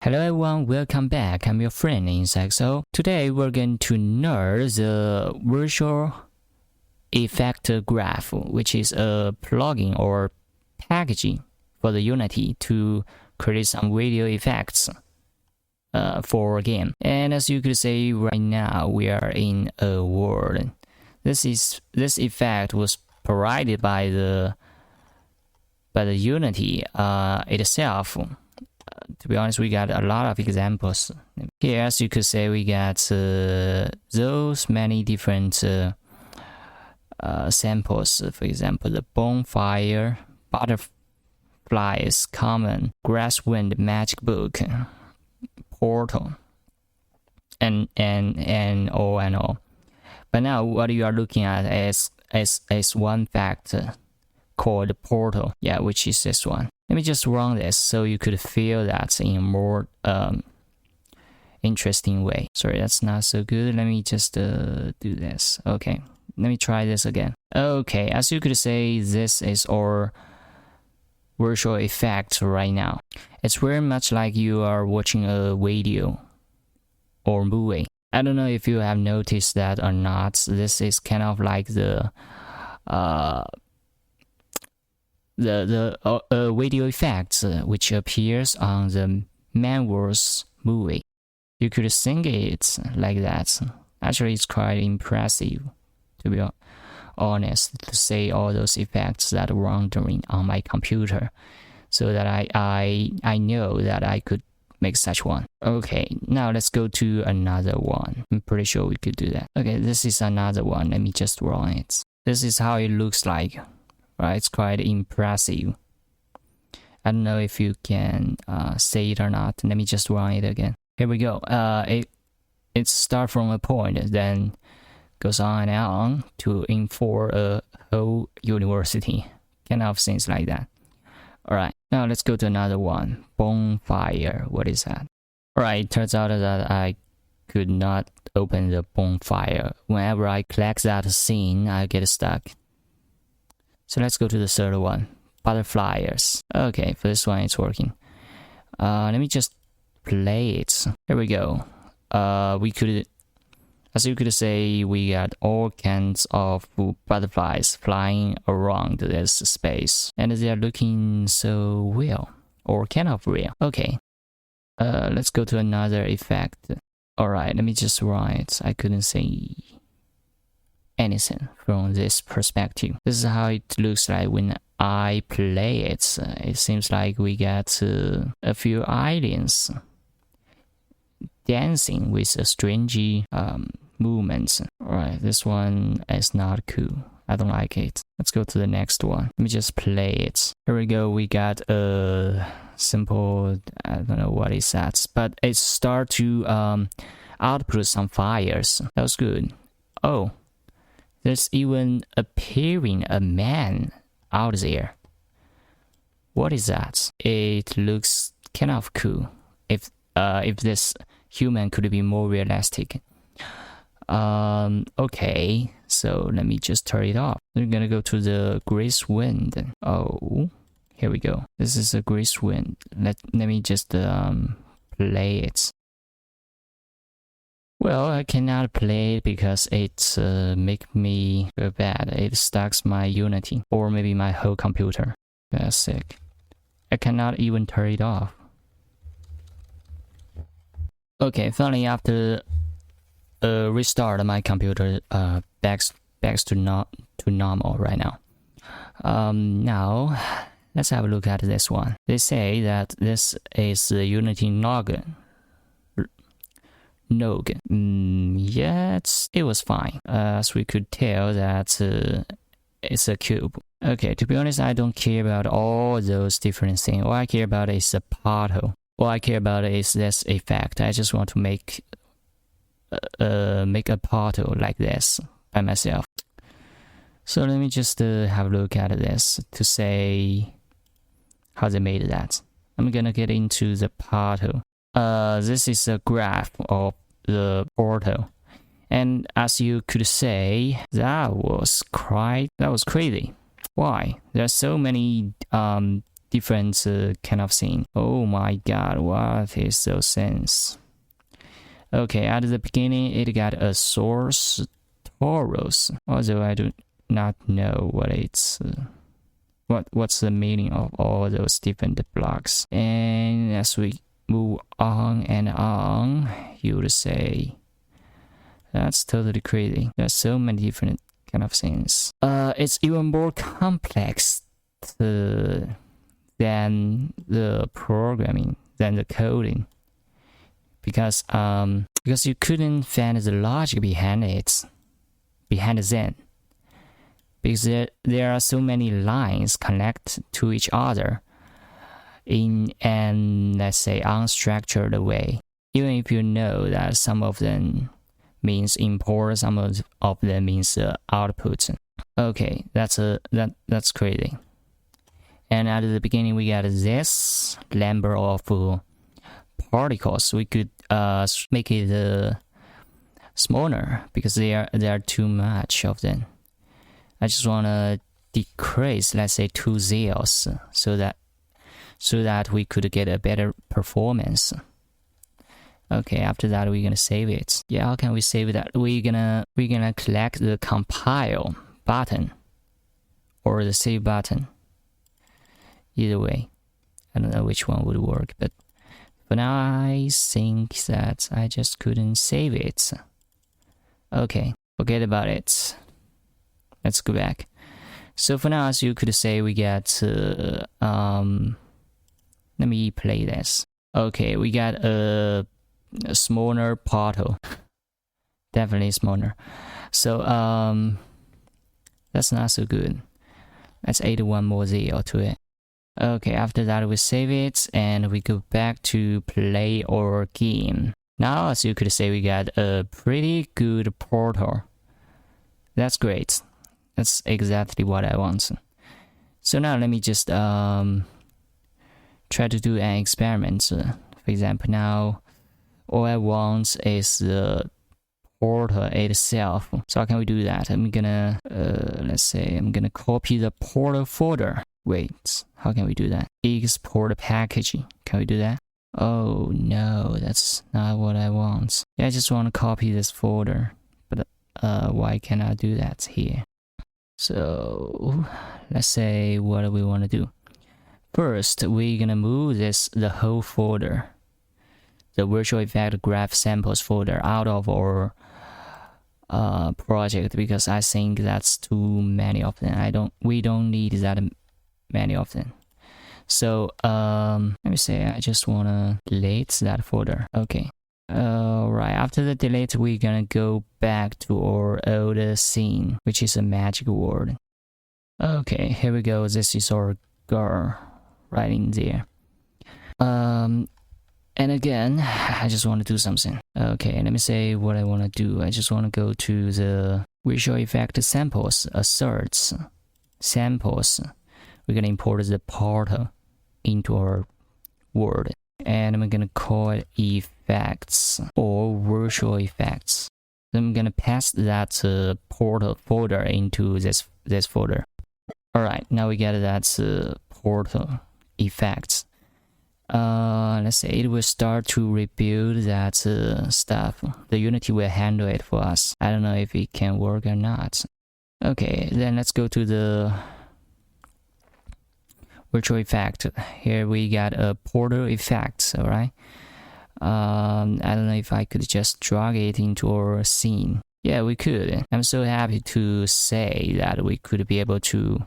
Hello everyone, welcome back. I'm your friend InSexo. Today we're going to learn the virtual effect graph, which is a plugin or packaging for the Unity to create some video effects for a game. And as you could see right now, we are in a world. This effect was provided by the Unity itself. To be honest, we got a lot of examples. Here, as you could say, we got those many different samples. For example, the bonfire, butterflies, common, grasswind, magic book, portal, and all. But now, what you are looking at is one factor called portal. Yeah, which is this one. Let me just run this so you could feel that in a more interesting way. Sorry, that's not so good. Let me just do this. Okay, let me try this again. Okay, as you could say, this is our virtual effect right now. It's very much like you are watching a video or movie. I don't know if you have noticed that or not. This is kind of like the video effects which appears on the Manwars movie. You could think it like that. Actually, it's quite impressive, to be honest, to see all those effects that are wandering on my computer, so that I know that I could make such one. Okay, now let's go to another one. I'm pretty sure we could do that. Okay, this is another one. Let me just run it. This is how it looks like. Right, it's quite impressive. I don't know if you can see it or not. Let me just run it again. Here we go. It starts from a point, then goes on and on to inform a whole university. Kind of things like that. Alright, now let's go to another one. Bonfire. What is that? Alright, it turns out that I could not open the bonfire. Whenever I click that scene, I get stuck. So let's go to the third one, butterflies. Okay, for this one it's working. Let me just play it. Here we go. We could, as you could say, we got all kinds of butterflies flying around this space, and they are looking so real, or kind of real. Okay, let's go to another effect. All right, let me just run it. I couldn't see anything from this perspective. This is how it looks like when I play it. It seems like we get a few aliens dancing with a strange movements. Alright, this one is not cool. I don't like it. Let's go to the next one. Let me just play it. Here we go. We got a simple, I don't know what is that, but it start to output some fires. That was good. Oh, there's even appearing a man out there. What is that? It looks kind of cool. If this human could be more realistic. Okay, so let me just turn it off. We're gonna go to the grasswind. Oh, here we go. This is a grasswind. Let me just play it. Well, I cannot play it because it make me feel bad. It stucks my Unity or maybe my whole computer. That's sick. I cannot even turn it off. Okay, finally after restart my computer backs to normal right now. Now let's have a look at this one. They say that this is the Unity noggin. Yeah, it was fine. As we could tell that it's a cube. Okay, to be honest, I don't care about all those different things. All I care about is the particle. All I care about is this effect. I just want to make a particle like this by myself. So let me just have a look at this to say how they made that. I'm gonna get into the particle. This is a graph of the portal, and as you could say, that was crazy. Why? There are so many different kind of thing. Oh my god, what is those sense? Okay, at the beginning it got a source torus, although I do not know what it's what's the meaning of all those different blocks. And as we move on and on, you would say that's totally crazy. There's so many different kind of things. It's even more complex than the programming, than the coding, because you couldn't find the logic behind them, because there are so many lines connect to each other in an, let's say, unstructured way. Even if you know that some of them means import, some of them means output. Okay, that's crazy. And at the beginning we got this number of particles. We could make it smaller because there are too much of them. I just want to decrease, let's say, 2 zeros, so that we could get a better performance. Okay, after that we're gonna save it. Yeah, how can we save that? We're gonna click the compile button or the save button. Either way, I don't know which one would work, but for now I think that I just couldn't save it. Okay, forget about it. Let's go back. So for now, as you could say, we get let me play this. Okay, we got a smaller portal. Definitely smaller. So that's not so good. Let's add one more zero to it. Okay, after that we save it and we go back to play our game. Now, as you could say, we got a pretty good portal. That's great. That's exactly what I want. So now let me just try to do an experiment. For example, now all I want is the portal itself. So how can we do that? I'm gonna let's say I'm gonna copy the portal folder. Wait, how can we do that? Export packaging. Can we do that? Oh no, that's not what I want. Yeah, I just want to copy this folder, but why can't I do that here? So let's say what do we want to do? First, we're gonna move the whole folder, the virtual effect graph samples folder, out of our project, because I think that's too many of them. We don't need that many of them. So let me say I just wanna delete that folder. Okay. Right, after the delete, we're gonna go back to our old scene, which is a magic word. Okay, here we go. This is our girl right in there. And again, I just want to do something. Okay, let me say what I want to do. I just want to go to the visual effect samples, asserts, samples. We're gonna import the portal into our word, and I'm gonna call it effects or virtual effects. Then I'm gonna pass that portal folder into this folder. All right, now we get that portal effects. Let's say it will start to rebuild that stuff. The Unity will handle it for us. I don't know if it can work or not. Okay, then let's go to the virtual effect. Here we got a portal effect. All right. I don't know if I could just drag it into our scene. Yeah, we could. I'm so happy to say that we could be able to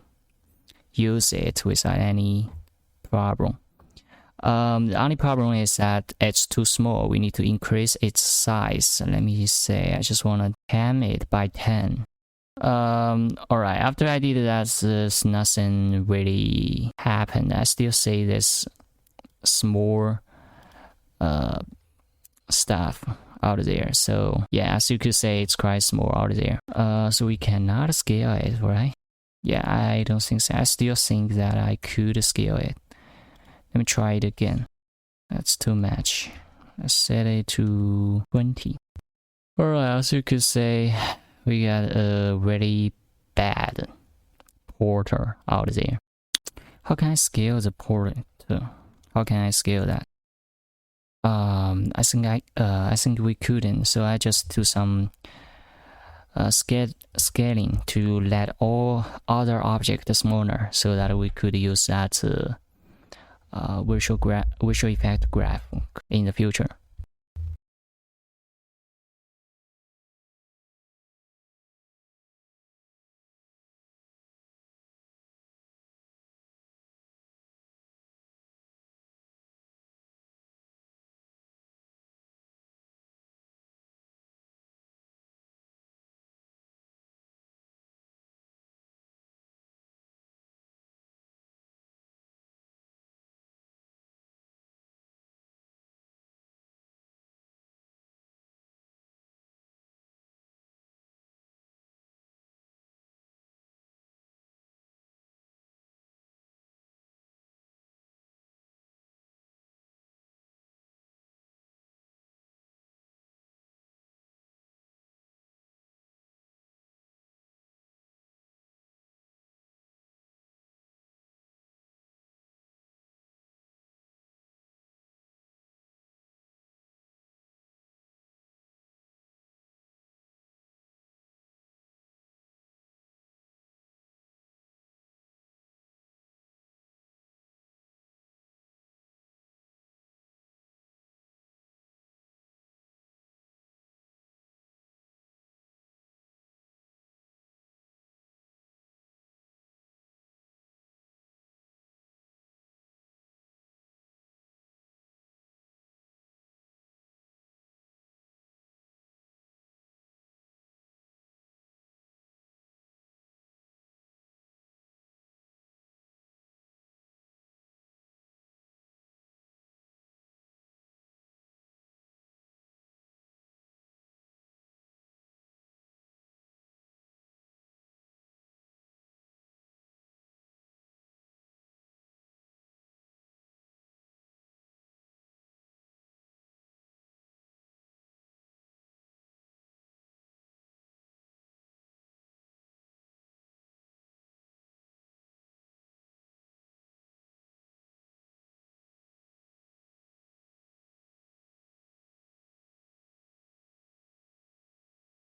use it without any problem. The only problem is that it's too small. We need to increase its size. Let me say, I just want to 10 it by 10. Alright, after I did that, nothing really happened. I still see this small stuff out there. So yeah, as you could say, it's quite small out there. So we cannot scale it, right? Yeah, I don't think so. I still think that I could scale it. Let me try it again. That's too much. Let's set it to 20. Alright, as you could say, we got a really bad portal out there. How can I scale the portrait? How can I scale that? I think we couldn't, so I just do some scaling to let all other objects smaller, so that we could use that visual effect graph in the future.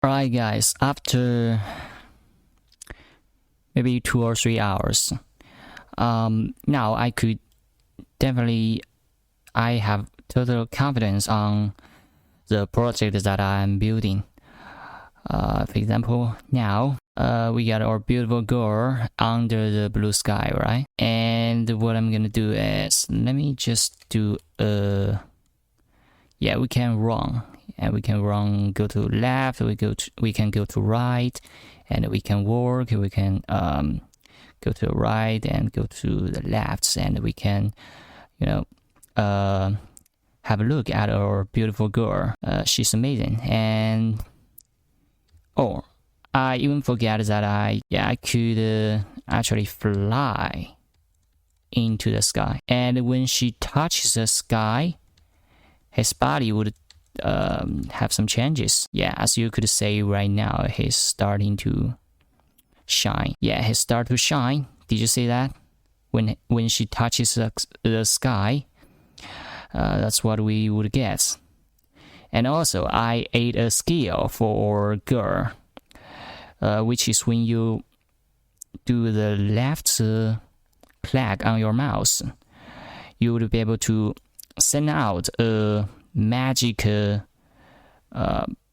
Alright guys, after maybe 2 or 3 hours, now I could definitely, I have total confidence on the project that I'm building. For example, now we got our beautiful girl under the blue sky, right? And what I'm gonna do is, let me just do yeah, we can run, and we can run, go to left, we can go to right, and we can work, we can go to the right and go to the left, and we can, you know, have a look at our beautiful girl. She's amazing. And oh, I even forget that I could actually fly into the sky, and when she touches the sky, his body would have some changes. Yeah, as you could say right now, he's starting to shine. Yeah, he start to shine. Did you see that? When she touches the sky, that's what we would get. And also, I ate a skill for girl, which is when you do the left click on your mouse, you would be able to send out a magic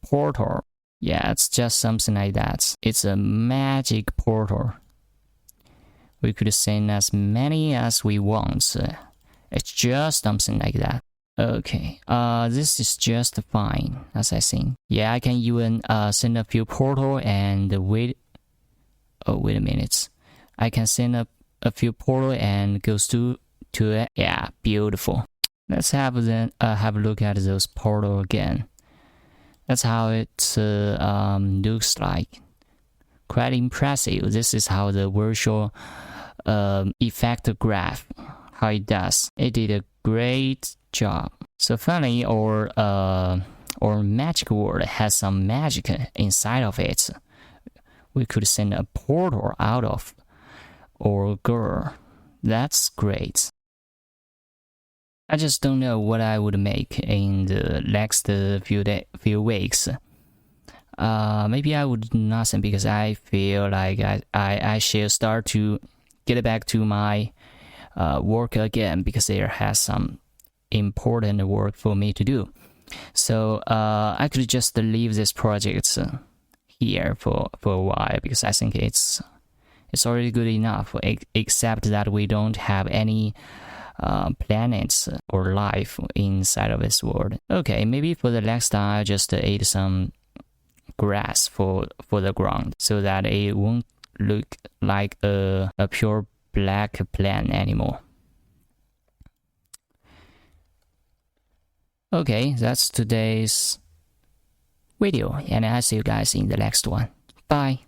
portal. Yeah, it's just something like that. It's a magic portal. We could send as many as we want. It's just something like that. Okay, this is just fine, as I think. Yeah, I can even send a few portal and wait. Oh, wait a minute. I can send a few portal and goes to it. Yeah, beautiful. Let's have a look at those portal again. That's how it looks like. Quite impressive. This is how the virtual effect graph, how it does. It did a great job. So finally, our magic world has some magic inside of it. We could send a portal out of our girl. That's great. I just don't know what I would make in the next few weeks. Maybe I would do nothing because I feel like I should start to get back to my work again because there has some important work for me to do. So I could just leave this project here for a while because I think it's already good enough, except that we don't have any planets or life inside of this world. Okay, maybe for the next time I just eat some grass for the ground so that it won't look like a pure black plant anymore. Okay, that's today's video, and I'll see you guys in the next one. Bye.